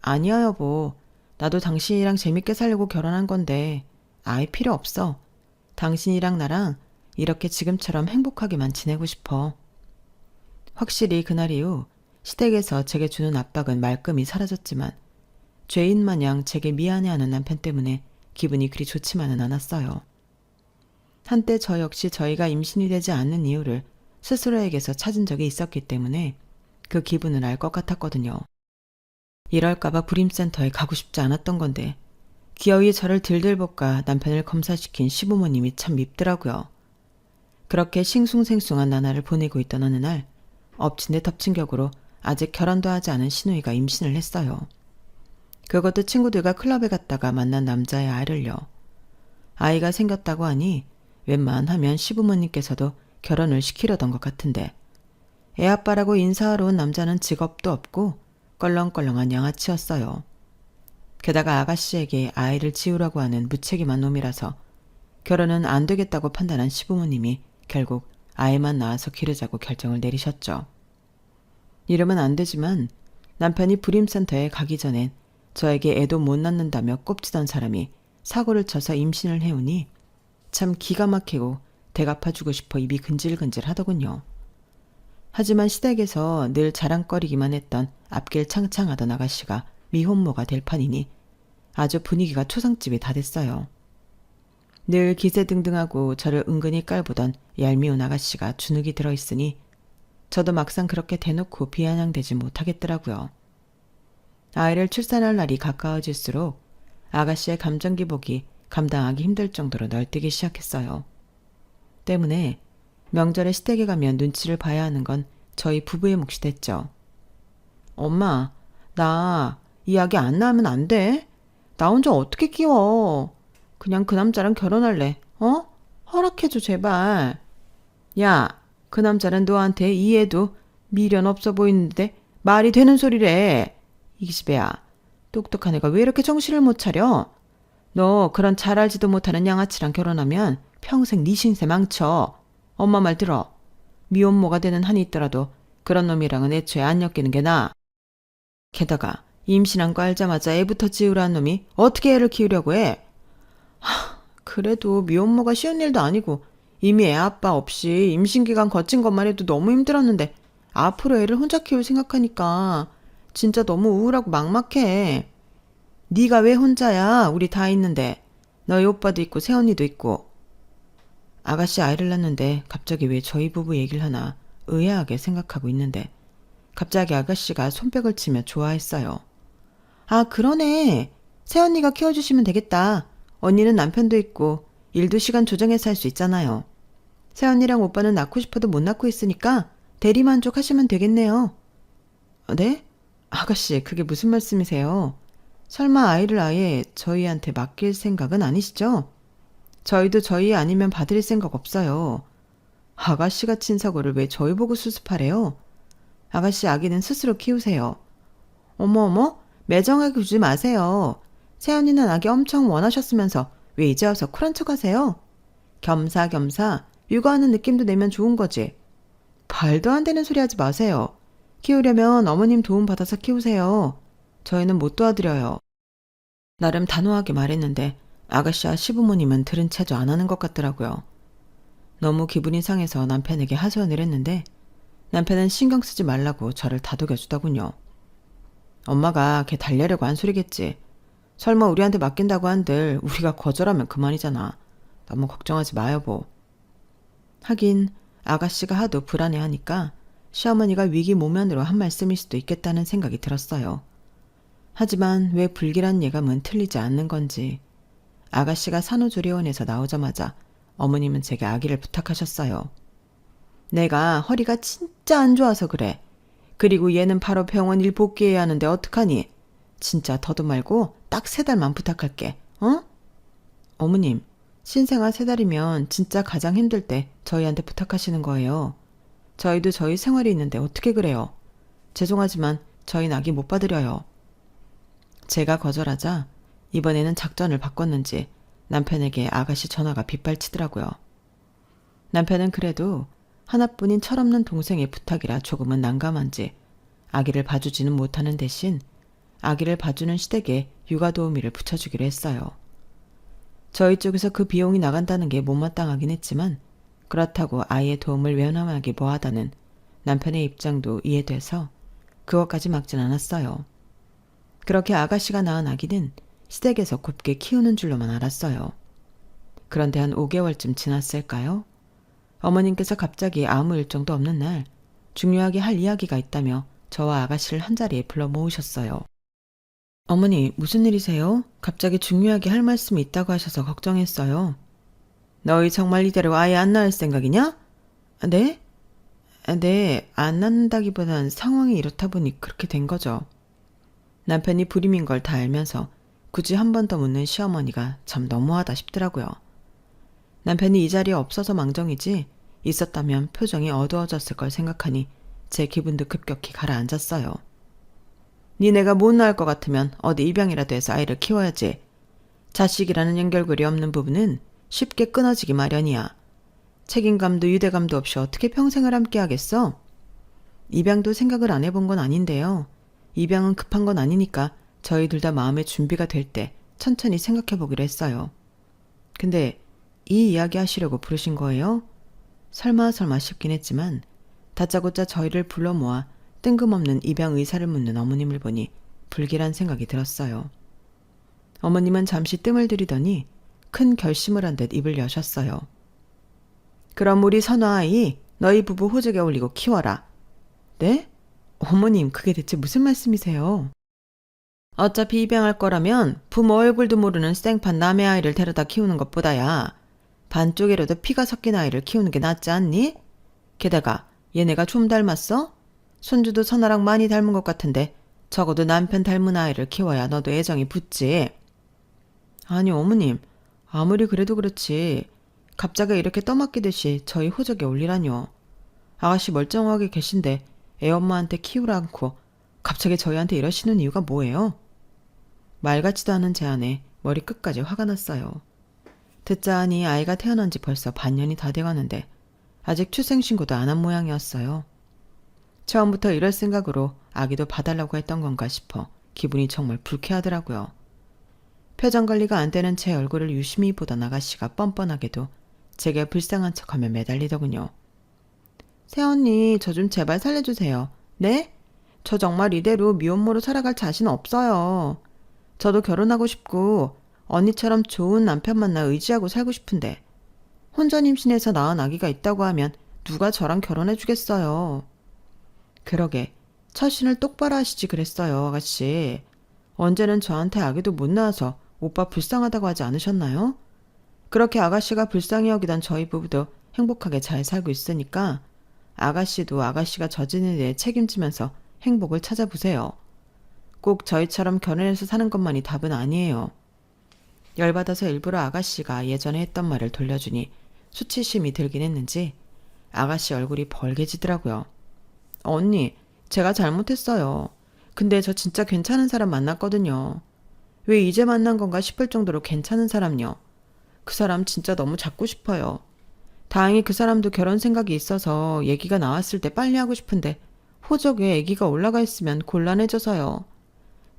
아니야 여보. 나도 당신이랑 재밌게 살려고 결혼한 건데 아이 필요 없어. 당신이랑 나랑 이렇게 지금처럼 행복하게만 지내고 싶어. 확실히 그날 이후 시댁에서 제게 주는 압박은 말끔히 사라졌지만 죄인 마냥 제게 미안해하는 남편 때문에 기분이 그리 좋지만은 않았어요. 한때 저 역시 저희가 임신이 되지 않는 이유를 스스로에게서 찾은 적이 있었기 때문에 그 기분을 알 것 같았거든요. 이럴까봐 불임센터에 가고 싶지 않았던 건데 기어이 저를 들들 볶아 남편을 검사시킨 시부모님이 참 밉더라고요. 그렇게 싱숭생숭한 나날을 보내고 있던 어느 날 엎친 데 덮친 격으로 아직 결혼도 하지 않은 시누이가 임신을 했어요. 그것도 친구들과 클럽에 갔다가 만난 남자의 아이를요. 아이가 생겼다고 하니 웬만하면 시부모님께서도 결혼을 시키려던 것 같은데 애아빠라고 인사하러 온 남자는 직업도 없고 껄렁껄렁한 양아치였어요. 게다가 아가씨에게 아이를 지우라고 하는 무책임한 놈이라서 결혼은 안 되겠다고 판단한 시부모님이 결국 아이만 낳아서 기르자고 결정을 내리셨죠. 이러면 안 되지만 남편이 불임센터에 가기 전엔 저에게 애도 못 낳는다며 꼽지던 사람이 사고를 쳐서 임신을 해오니 참 기가 막히고 대갚아주고 싶어 입이 근질근질 하더군요. 하지만 시댁에서 늘 자랑거리기만 했던 앞길 창창하던 아가씨가 미혼모가 될 판이니 아주 분위기가 초상집이 다 됐어요. 늘 기세등등하고 저를 은근히 깔보던 얄미운 아가씨가 주눅이 들어있으니 저도 막상 그렇게 대놓고 비아냥대지 못하겠더라고요. 아이를 출산할 날이 가까워질수록 아가씨의 감정 기복이 감당하기 힘들 정도로 널뛰기 시작했어요. 때문에 명절에 시댁에 가면 눈치를 봐야 하는 건 저희 부부의 몫이 됐죠. 엄마, 나 이야기 안 나오면 안 돼? 나 혼자 어떻게 키워? 그냥 그 남자랑 결혼할래. 어? 허락해줘 제발. 야, 그 남자는 너한테 이해도 미련 없어 보이는데 말이 되는 소리래. 이 기집애야, 똑똑한 애가 왜 이렇게 정신을 못 차려? 너 그런 잘 알지도 못하는 양아치랑 결혼하면 평생 네 신세 망쳐. 엄마 말 들어. 미혼모가 되는 한이 있더라도 그런 놈이랑은 애초에 안 엮이는 게 나아. 게다가 임신한 거 알자마자 애부터 지우라는 놈이 어떻게 애를 키우려고 해? 그래도 미혼모가 쉬운 일도 아니고 이미 애 아빠 없이 임신기간 거친 것만 해도 너무 힘들었는데 앞으로 애를 혼자 키울 생각하니까 진짜 너무 우울하고 막막해. 네가 왜 혼자야? 우리 다 있는데. 너희 오빠도 있고 새언니도 있고. 아가씨 아이를 낳는데 갑자기 왜 저희 부부 얘기를 하나 의아하게 생각하고 있는데 갑자기 아가씨가 손뼉을 치며 좋아했어요. 아, 그러네. 새언니가 키워주시면 되겠다. 언니는 남편도 있고 일도 시간 조정해서 할 수 있잖아요. 새언니랑 오빠는 낳고 싶어도 못 낳고 있으니까 대리만족하시면 되겠네요. 네? 아가씨, 그게 무슨 말씀이세요? 설마 아이를 아예 저희한테 맡길 생각은 아니시죠? 저희도 저희 아니면 봐드릴 생각 없어요. 아가씨가 친 사고를 왜 저희 보고 수습하래요? 아가씨 아기는 스스로 키우세요. 어머어머, 매정하게 굴지 마세요. 새언니는 아기 엄청 원하셨으면서 왜 이제 와서 쿨한 척 하세요? 겸사겸사 육아하는 느낌도 내면 좋은 거지. 말도 안 되는 소리 하지 마세요. 키우려면 어머님 도움 받아서 키우세요. 저희는 못 도와드려요. 나름 단호하게 말했는데 아가씨와 시부모님은 들은 채도 안 하는 것 같더라고요. 너무 기분이 상해서 남편에게 하소연을 했는데 남편은 신경 쓰지 말라고 저를 다독여주더군요. 엄마가 걔 달래려고 한 소리겠지. 설마 우리한테 맡긴다고 한들 우리가 거절하면 그만이잖아. 너무 걱정하지 마 여보. 하긴 아가씨가 하도 불안해하니까 시어머니가 위기 모면으로 한 말씀일 수도 있겠다는 생각이 들었어요. 하지만 왜 불길한 예감은 틀리지 않는 건지 아가씨가 산후조리원에서 나오자마자 어머님은 제게 아기를 부탁하셨어요. 내가 허리가 진짜 안 좋아서 그래. 그리고 얘는 바로 병원 일 복귀해야 하는데 어떡하니? 진짜 더도 말고 딱 3달만 부탁할게. 어? 어머님, 신생아 3달이면 진짜 가장 힘들 때 저희한테 부탁하시는 거예요. 저희도 저희 생활이 있는데 어떻게 그래요? 죄송하지만 저희는 아기 못 받으려요. 제가 거절하자 이번에는 작전을 바꿨는지 남편에게 아가씨 전화가 빗발치더라고요. 남편은 그래도 하나뿐인 철없는 동생의 부탁이라 조금은 난감한지 아기를 봐주지는 못하는 대신 아기를 봐주는 시댁에 육아도우미를 붙여주기로 했어요. 저희 쪽에서 그 비용이 나간다는 게 못마땅하긴 했지만 그렇다고 아이의 도움을 외면하기 뭐하다는 남편의 입장도 이해돼서 그것까지 막진 않았어요. 그렇게 아가씨가 낳은 아기는 시댁에서 곱게 키우는 줄로만 알았어요. 그런데 한 5개월쯤 지났을까요? 어머님께서 갑자기 아무 일정도 없는 날 중요하게 할 이야기가 있다며 저와 아가씨를 한자리에 불러 모으셨어요. 어머니, 무슨 일이세요? 갑자기 중요하게 할 말씀이 있다고 하셔서 걱정했어요. 너희 정말 이대로 아예 안 낳을 생각이냐? 네? 네, 안 낳는다기보단 상황이 이렇다 보니 그렇게 된 거죠. 남편이 불임인 걸 다 알면서 굳이 한 번 더 묻는 시어머니가 참 너무하다 싶더라고요. 남편이 이 자리에 없어서 망정이지 있었다면 표정이 어두워졌을 걸 생각하니 제 기분도 급격히 가라앉았어요. 니네가 못 낳을 것 같으면 어디 입양이라도 해서 아이를 키워야지. 자식이라는 연결고리 없는 부부는 쉽게 끊어지기 마련이야. 책임감도 유대감도 없이 어떻게 평생을 함께 하겠어? 입양도 생각을 안 해본 건 아닌데요. 입양은 급한 건 아니니까 저희 둘 다 마음의 준비가 될 때 천천히 생각해 보기로 했어요. 근데 이 이야기 하시려고 부르신 거예요? 설마 싶긴 했지만 다짜고짜 저희를 불러 모아 뜬금없는 입양 의사를 묻는 어머님을 보니 불길한 생각이 들었어요. 어머님은 잠시 뜸을 들이더니 큰 결심을 한 듯 입을 여셨어요. 그럼 우리 선화아이 너희 부부 호적에 올리고 키워라. 네? 어머님, 그게 대체 무슨 말씀이세요? 어차피 입양할 거라면 부모 얼굴도 모르는 생판 남의 아이를 데려다 키우는 것보다야 반쪽이라도 피가 섞인 아이를 키우는 게 낫지 않니? 게다가 얘네가 좀 닮았어? 손주도 선아랑 많이 닮은 것 같은데 적어도 남편 닮은 아이를 키워야 너도 애정이 붙지. 아니 어머님, 아무리 그래도 그렇지 갑자기 이렇게 떠맡기듯이 저희 호적에 올리라뇨. 아가씨 멀쩡하게 계신데 애엄마한테 키우라 않고 갑자기 저희한테 이러시는 이유가 뭐예요? 말 같지도 않은 제안에 머리 끝까지 화가 났어요. 듣자 하니 아이가 태어난 지 벌써 반년이 다 돼가는데 아직 출생신고도 안 한 모양이었어요. 처음부터 이럴 생각으로 아기도 봐달라고 했던 건가 싶어 기분이 정말 불쾌하더라고요. 표정 관리가 안 되는 제 얼굴을 유심히 보던 아가씨가 뻔뻔하게도 제게 불쌍한 척하며 매달리더군요. 새언니, 저 좀 제발 살려주세요. 네? 저 정말 이대로 미혼모로 살아갈 자신 없어요. 저도 결혼하고 싶고 언니처럼 좋은 남편 만나 의지하고 살고 싶은데 혼전 임신해서 낳은 아기가 있다고 하면 누가 저랑 결혼해 주겠어요. 그러게 처신을 똑바로 하시지 그랬어요, 아가씨. 언제는 저한테 아기도 못 낳아서 오빠 불쌍하다고 하지 않으셨나요? 그렇게 아가씨가 불쌍히 여기던 저희 부부도 행복하게 잘 살고 있으니까 아가씨도 아가씨가 저지른 일에 책임지면서 행복을 찾아보세요. 꼭 저희처럼 결혼해서 사는 것만이 답은 아니에요. 열받아서 일부러 아가씨가 예전에 했던 말을 돌려주니 수치심이 들긴 했는지 아가씨 얼굴이 벌개지더라고요. 언니, 제가 잘못했어요. 근데 저 진짜 괜찮은 사람 만났거든요. 왜 이제 만난 건가 싶을 정도로 괜찮은 사람요. 그 사람 진짜 너무 잡고 싶어요. 다행히 그 사람도 결혼 생각이 있어서 얘기가 나왔을 때 빨리 하고 싶은데 호적에 아기가 올라가 있으면 곤란해져서요.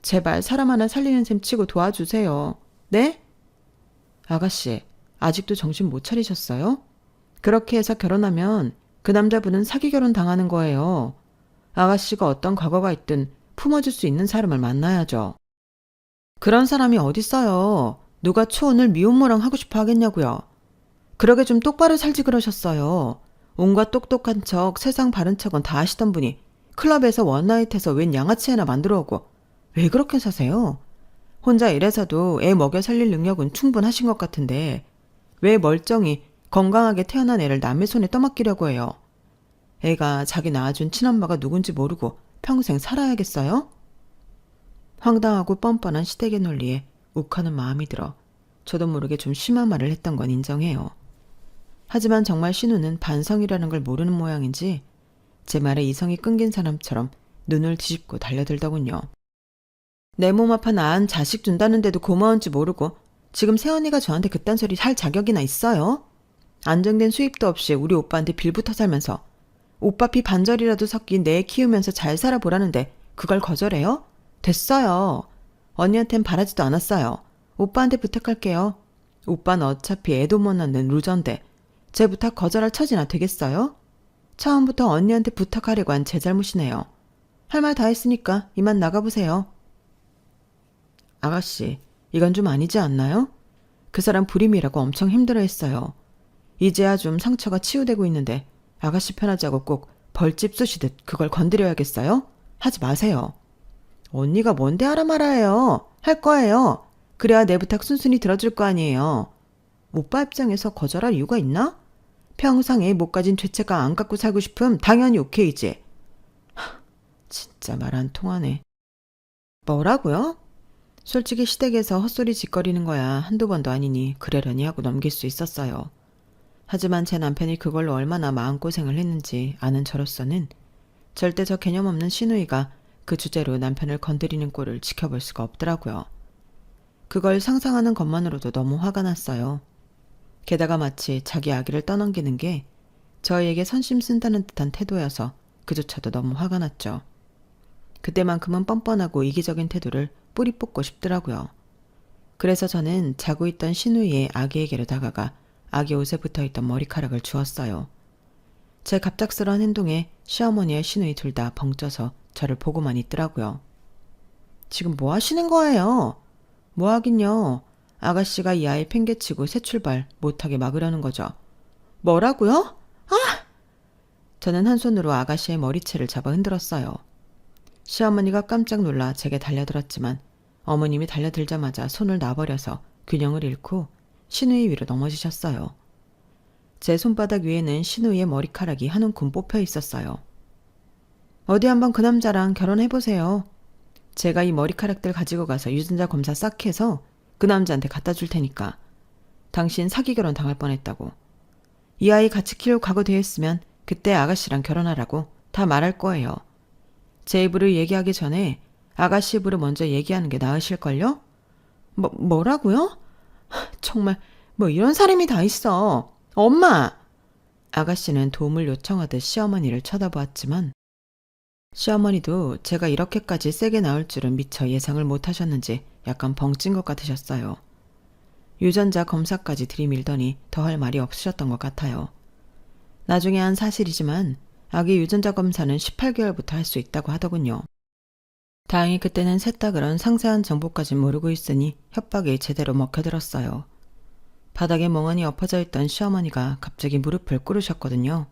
제발 사람 하나 살리는 셈 치고 도와주세요. 네? 아가씨, 아직도 정신 못 차리셨어요? 그렇게 해서 결혼하면 그 남자분은 사기 결혼 당하는 거예요. 아가씨가 어떤 과거가 있든 품어줄 수 있는 사람을 만나야죠. 그런 사람이 어딨어요. 누가 초혼을 미혼모랑 하고 싶어 하겠냐고요. 그러게 좀 똑바로 살지 그러셨어요. 온갖 똑똑한 척, 세상 바른 척은 다 하시던 분이 클럽에서 원나잇해서 웬 양아치 하나 만들어 오고 왜 그렇게 사세요? 혼자 일해서도 애 먹여 살릴 능력은 충분하신 것 같은데 왜 멀쩡히 건강하게 태어난 애를 남의 손에 떠맡기려고 해요? 애가 자기 낳아준 친엄마가 누군지 모르고 평생 살아야겠어요? 황당하고 뻔뻔한 시댁의 논리에 욱하는 마음이 들어 저도 모르게 좀 심한 말을 했던 건 인정해요. 하지만 정말 신우는 반성이라는 걸 모르는 모양인지 제 말에 이성이 끊긴 사람처럼 눈을 뒤집고 달려들더군요. 내 몸 아파 낳은 자식 준다는데도 고마운지 모르고 지금 새언니가 저한테 그딴 소리 할 자격이나 있어요? 안정된 수입도 없이 우리 오빠한테 빌붙어 살면서 오빠 피 반절이라도 섞인 내 키우면서 잘 살아보라는데 그걸 거절해요? 됐어요. 언니한텐 바라지도 않았어요. 오빠한테 부탁할게요. 오빠는 어차피 애도 못 낳는 루저인데 제 부탁 거절할 처지나 되겠어요? 처음부터 언니한테 부탁하려고 한 제 잘못이네요. 할 말 다 했으니까 이만 나가보세요. 아가씨, 이건 좀 아니지 않나요? 그 사람 불임이라고 엄청 힘들어했어요. 이제야 좀 상처가 치유되고 있는데 아가씨 편하자고 꼭 벌집 쑤시듯 그걸 건드려야겠어요? 하지 마세요. 언니가 뭔데 하라 말아요. 할 거예요. 그래야 내 부탁 순순히 들어줄 거 아니에요. 오빠 입장에서 거절할 이유가 있나? 평생 애 못 가진 죄책감 안 갖고 살고 싶음 당연히 오케이지. 진짜 말 안 통하네. 뭐라고요? 솔직히 시댁에서 헛소리 짓거리는 거야 한두 번도 아니니 그러려니 하고 넘길 수 있었어요. 하지만 제 남편이 그걸로 얼마나 마음고생을 했는지 아는 저로서는 절대 저 개념 없는 시누이가 그 주제로 남편을 건드리는 꼴을 지켜볼 수가 없더라고요. 그걸 상상하는 것만으로도 너무 화가 났어요. 게다가 마치 자기 아기를 떠넘기는 게 저희에게 선심 쓴다는 듯한 태도여서 그조차도 너무 화가 났죠. 그때만큼은 뻔뻔하고 이기적인 태도를 뿌리 뽑고 싶더라고요. 그래서 저는 자고 있던 시누이의 아기에게로 다가가 아기 옷에 붙어있던 머리카락을 주었어요. 제 갑작스러운 행동에 시어머니와 시누이 둘 다 벙쪄서 저를 보고만 있더라고요. 지금 뭐 하시는 거예요? 뭐 하긴요. 아가씨가 이 아이 팽개치고 새 출발 못하게 막으려는 거죠. 뭐라고요? 아! 저는 한 손으로 아가씨의 머리채를 잡아 흔들었어요. 시어머니가 깜짝 놀라 제게 달려들었지만 어머님이 달려들자마자 손을 놔버려서 균형을 잃고 시누이 위로 넘어지셨어요. 제 손바닥 위에는 시누이의 머리카락이 한 움큼 뽑혀 있었어요. 어디 한번 그 남자랑 결혼해보세요. 제가 이 머리카락들 가지고 가서 유전자 검사 싹 해서 그 남자한테 갖다 줄 테니까. 당신 사기 결혼 당할 뻔했다고. 이 아이 같이 키울 각오 되어 있으면 그때 아가씨랑 결혼하라고 다 말할 거예요. 제 입으로 얘기하기 전에 아가씨 입으로 먼저 얘기하는 게 나으실걸요? 뭐라고요? 정말 뭐 이런 사람이 다 있어. 엄마! 아가씨는 도움을 요청하듯 시어머니를 쳐다보았지만 시어머니도 제가 이렇게까지 세게 나올 줄은 미처 예상을 못하셨는지 약간 벙찐 것 같으셨어요. 유전자 검사까지 들이밀더니 더 할 말이 없으셨던 것 같아요. 나중에 한 사실이지만 아기 유전자 검사는 18개월부터 할 수 있다고 하더군요. 다행히 그때는 셋 다 그런 상세한 정보까진 모르고 있으니 협박이 제대로 먹혀들었어요. 바닥에 멍하니 엎어져 있던 시어머니가 갑자기 무릎을 꿇으셨거든요.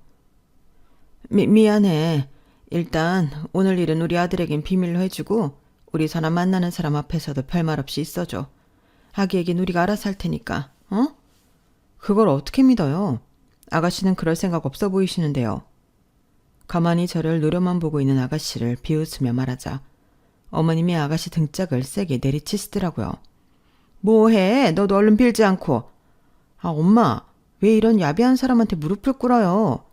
미안해. 일단 오늘 일은 우리 아들에겐 비밀로 해주고 우리 사람 만나는 사람 앞에서도 별말 없이 있어줘. 아기에겐 우리가 알아서 할 테니까. 어? 그걸 어떻게 믿어요? 아가씨는 그럴 생각 없어 보이시는데요. 가만히 저를 노려만 보고 있는 아가씨를 비웃으며 말하자 어머님이 아가씨 등짝을 세게 내리치시더라고요. 뭐해? 너도 얼른 빌지 않고. 아, 엄마, 왜 이런 야비한 사람한테 무릎을 꿇어요?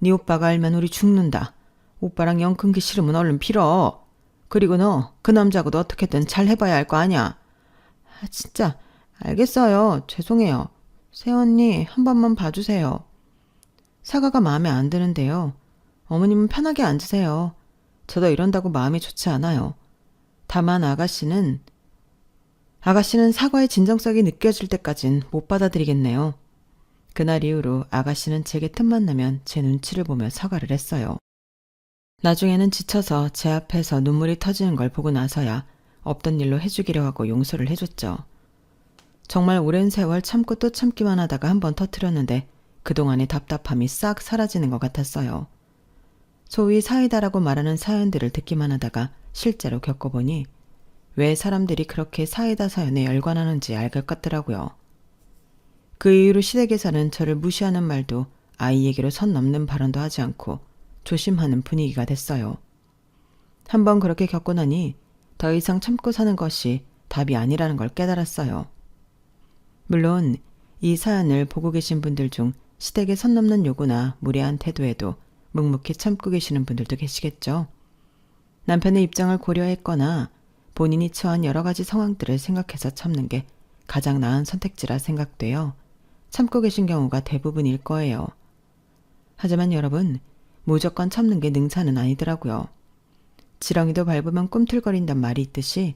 네 오빠가 알면 우리 죽는다. 오빠랑 영 끊기 싫으면 얼른 빌어. 그리고 너, 그 남자하고도 어떻게든 잘 해봐야 할 거 아니야. 아, 진짜 알겠어요. 죄송해요. 새언니 한 번만 봐주세요. 사과가 마음에 안 드는데요. 어머님은 편하게 앉으세요. 저도 이런다고 마음이 좋지 않아요. 다만 아가씨는 사과의 진정성이 느껴질 때까진 못 받아들이겠네요. 그날 이후로 아가씨는 제게 틈만 나면 제 눈치를 보며 사과를 했어요. 나중에는 지쳐서 제 앞에서 눈물이 터지는 걸 보고 나서야 없던 일로 해주기로 하고 용서를 해줬죠. 정말 오랜 세월 참고 또 참기만 하다가 한번 터뜨렸는데 그동안의 답답함이 싹 사라지는 것 같았어요. 소위 사이다라고 말하는 사연들을 듣기만 하다가 실제로 겪어보니 왜 사람들이 그렇게 사이다 사연에 열광하는지 알 것 같더라고요. 그 이후로 시댁에서는 저를 무시하는 말도 아이에게로 선 넘는 발언도 하지 않고 조심하는 분위기가 됐어요. 한번 그렇게 겪고 나니 더 이상 참고 사는 것이 답이 아니라는 걸 깨달았어요. 물론 이 사연을 보고 계신 분들 중 시댁에 선 넘는 요구나 무례한 태도에도 묵묵히 참고 계시는 분들도 계시겠죠. 남편의 입장을 고려했거나 본인이 처한 여러 가지 상황들을 생각해서 참는 게 가장 나은 선택지라 생각되어 참고 계신 경우가 대부분일 거예요. 하지만 여러분, 무조건 참는 게 능사는 아니더라고요. 지렁이도 밟으면 꿈틀거린단 말이 있듯이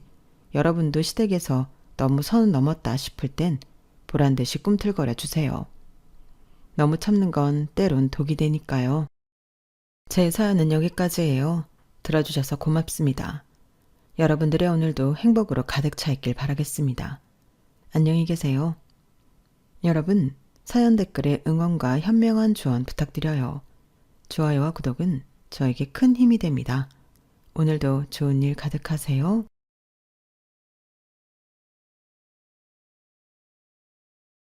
여러분도 시댁에서 너무 선을 넘었다 싶을 땐 보란듯이 꿈틀거려 주세요. 너무 참는 건 때론 독이 되니까요. 제 사연은 여기까지예요. 들어주셔서 고맙습니다. 여러분들의 오늘도 행복으로 가득 차 있길 바라겠습니다. 안녕히 계세요. 여러분, 사연 댓글에 응원과 현명한 조언 부탁드려요. 좋아요와 구독은 저에게 큰 힘이 됩니다. 오늘도 좋은 일 가득하세요.